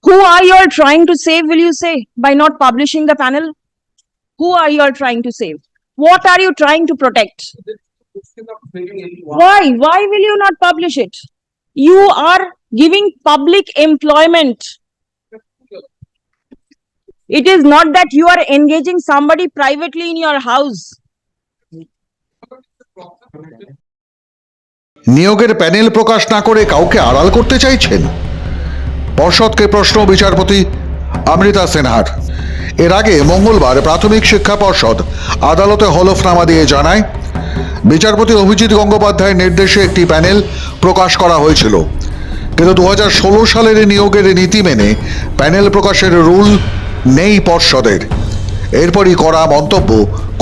Who are you all trying to save, will you say, by not publishing the panel? Who are you all trying to save? What are you trying to protect? Why? Why will you not publish it? You are giving public employment. It is not that you are engaging somebody privately in your house. নিয়োগের panel প্রকাশ না করে কাউকে আড়াল করতে চাইছেন? পর্ষদকে প্রশ্ন বিচারপতি অমৃতা সিনহার। এর আগে মঙ্গলবার প্রাথমিক শিক্ষা পর্ষদ আদালতে হলফনামা দিয়ে জানায়, বিচারপতি অভিজিৎ গঙ্গোপাধ্যায়ের নির্দেশে একটি প্যানেল প্রকাশ করা হয়েছিল, কিন্তু 2016 সালের নিয়োগের নীতি মেনে প্যানেল প্রকাশের রুল নেই পর্ষদের। এরপরই করা মন্তব্য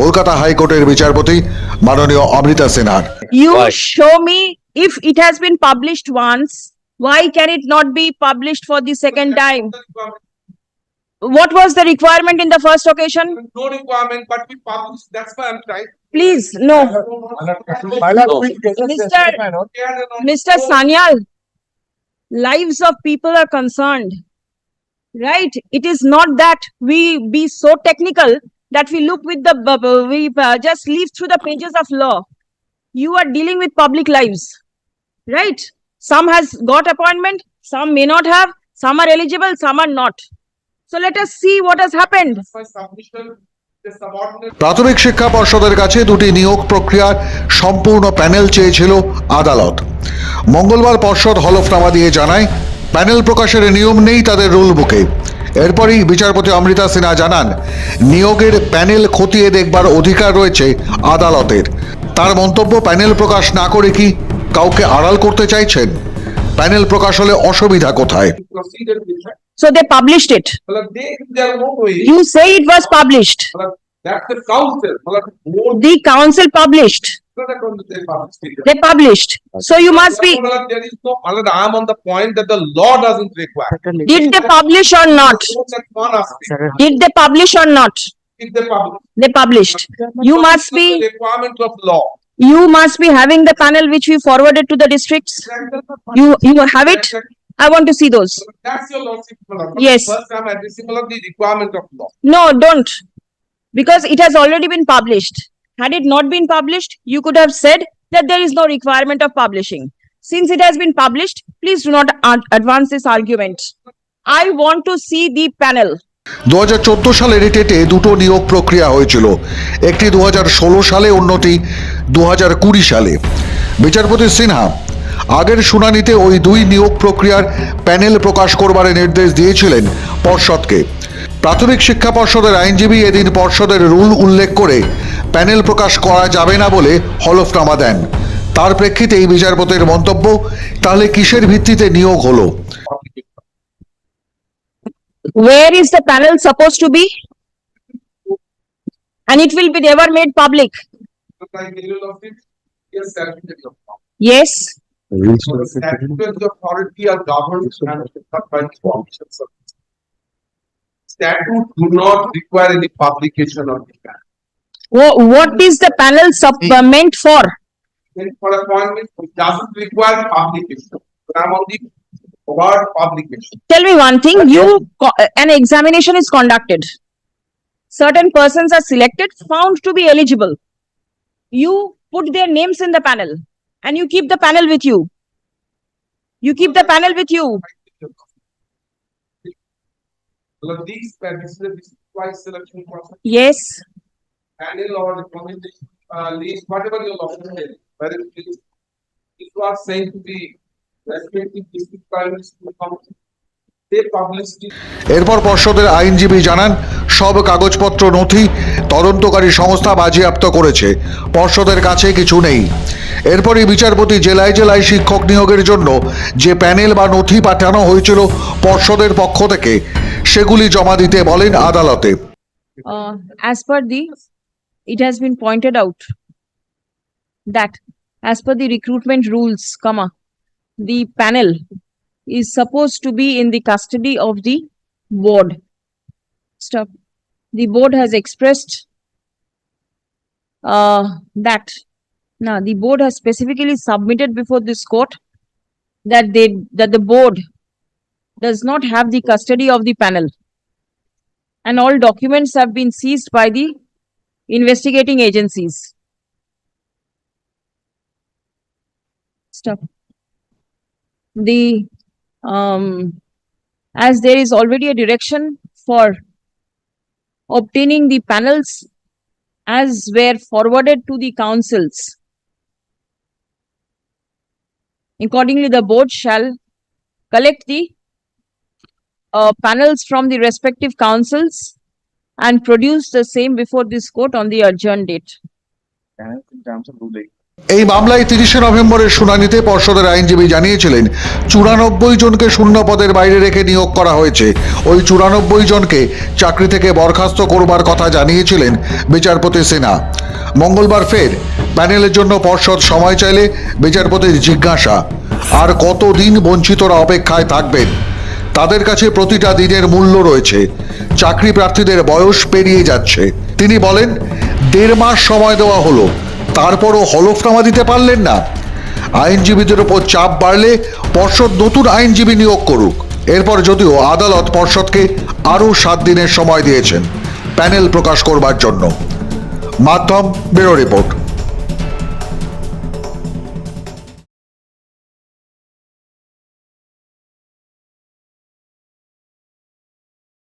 কলকাতা হাইকোর্টের বিচারপতি মাননীয় অমৃতা সিনহার। You show me if it has been published once, why can it not be published for the second time? What was the requirement in the first occasion? No requirement, but we publish. That's why I'm trying. Please, no. Mr. Sanyal, lives of people are concerned, right? It is not that we be so technical that we look with the, we just leaf through the pages of law. You are dealing with public lives, right? Some has got appointment, some may not have, some are eligible, some are not. So let us see what has happened. My submission, the subordinate. প্রাথমিক শিক্ষা পর্ষদের কাছে দুটি নিয়োগ প্রক্রিয়ার সম্পূর্ণ panel চেয়েছিল আদালত। মঙ্গলবার পর্ষদ হলফনামা দিয়ে জানায়, প্যানেল প্রকাশের নিয়ম নেই তাদের রুল বুকে। এরপরই বিচারপতি অমৃতা সিনহা জানান, নিয়োগের প্যানেল খতিয়ে দেখবার অধিকার রয়েছে আদালতের। তার মন্তব্য, প্যানেল প্রকাশ না করে কি কাউকে আড়াল করতে চাইছেন? প্যানেল প্রকাশ হলে অসুবিধা কোথায়? Proceeded with that. So they published it. Well, they, their own way. You say it was published. Well, that's the council. Well, more The council published. than the council they published. They published. So you must be, Well, there is no, well, I'm on the point that the law doesn't require. did they publish or not? That's one aspect. Did they publish or not? If they publish. They published. You must The be, requirement of law. you must be having the panel which we forwarded to the districts. You have it? I want to see those. That's your lordship. Yes. First, I'm addressing of the requirement of law. No, don't. Because it has already been published. Had it not been published, you could have said that there is no requirement of publishing. Since it has been published, please do not advance this argument. I want to see the panel. 2014 সালে টেটে দুটো নিয়োগ প্রক্রিয়া হয়েছিল, একটি 2016 সালে, অন্যটি 2020 সালে। বিচারপতি সিনহা আগের শুনানিতে ওই দুই নিয়োগ প্রক্রিয়ার প্যানেল প্রকাশ করবার নির্দেশ দিয়েছিলেন পর্ষদকে। প্রাথমিক শিক্ষা পর্ষদের আইনজীবী এদিন পর্ষদের রুল উল্লেখ করে প্যানেল প্রকাশ করা যাবে না বলে হলফনামা দেন। তার প্রেক্ষিতে এই বিচারপতির মন্তব্য, তাহলে কিসের ভিত্তিতে নিয়োগ হলো? Where is the panel supposed to be? And it will be never made public. Like the lordship, yes, certificate of law. Yes. Statutory authority are governed and not by the provisions of statute do not require any publication of the plan. What is the panel meant for? Then for appointment, it doesn't require publication. But I'm on the word publication. Tell me one thing, an examination is conducted. Certain persons are selected, found to be eligible. You put their names in the panel and you keep the panel with you. You keep the panel with you. Well, these this is twice selection process. Yes. Panel or recommendation, list, whatever your law is, whether it is, if you are saying to be respective district primary school council, they publish it. এরপর পর্ষদের আইনজীবী জানান, সব কাগজপত্র নথি তদন্তকারী সংস্থা বাজেয়াপ্ত করেছে, পর্ষদের কাছে কিছু নেই। এরপরই বিচারপতি জেলায় জেলায় শিক্ষক নিয়োগের জন্য যে প্যানেল বা নথি পাঠানো হয়েছিল পর্ষদের পক্ষ থেকে, সেগুলি জমা দিতে বলেন আদালতে। As per it has been pointed out that as per the recruitment rules, the panel is supposed to be in the custody of the board. Stop. The board has expressed that now the board has specifically submitted before this court that does not have the custody of the panel, and all documents have been seized by the investigating agencies. Stop. The, as there is already a direction for obtaining the panels as were forwarded to the councils. Accordingly, the board shall collect the panels from the respective councils and produce the same before this court on the adjourned date. In terms of ruling. এই মামলায় 30শে নভেম্বরের শুনানিতে পর্ষদের আইনজীবী জানিয়েছিলেন 94 জনকে শূন্য পদের বাইরে রেখে নিয়োগ করা হয়েছে। ওই 94 জনকে চাকরি থেকে বরখাস্ত করবার কথা জানিয়েছিলেন বিচারপতি সিনহা। মঙ্গলবার ফের প্যানেলের জন্য পর্ষদ সময় চাইলে বিচারপতির জিজ্ঞাসা, আর কতদিন বঞ্চিতরা অপেক্ষায় থাকবেন? তাদের কাছে প্রতিটা দিনের মূল্য রয়েছে। চাকরি প্রার্থীদের বয়স পেরিয়ে যাচ্ছে। তিনি বলেন, 1.5 মাস সময় দেওয়া হলো, তারপরও হলফনামা দিতে পারলেন না। আইনজীবীদের উপর চাপ বাড়লে পর্ষদ নতুন আইনজীবী নিয়োগ করুক। এরপর যদিও আদালত পর্ষদকে আরও 7 দিনের সময় দিয়েছেন প্যানেল প্রকাশ করবার জন্য। মাধ্যম ব্যুরো রিপোর্ট।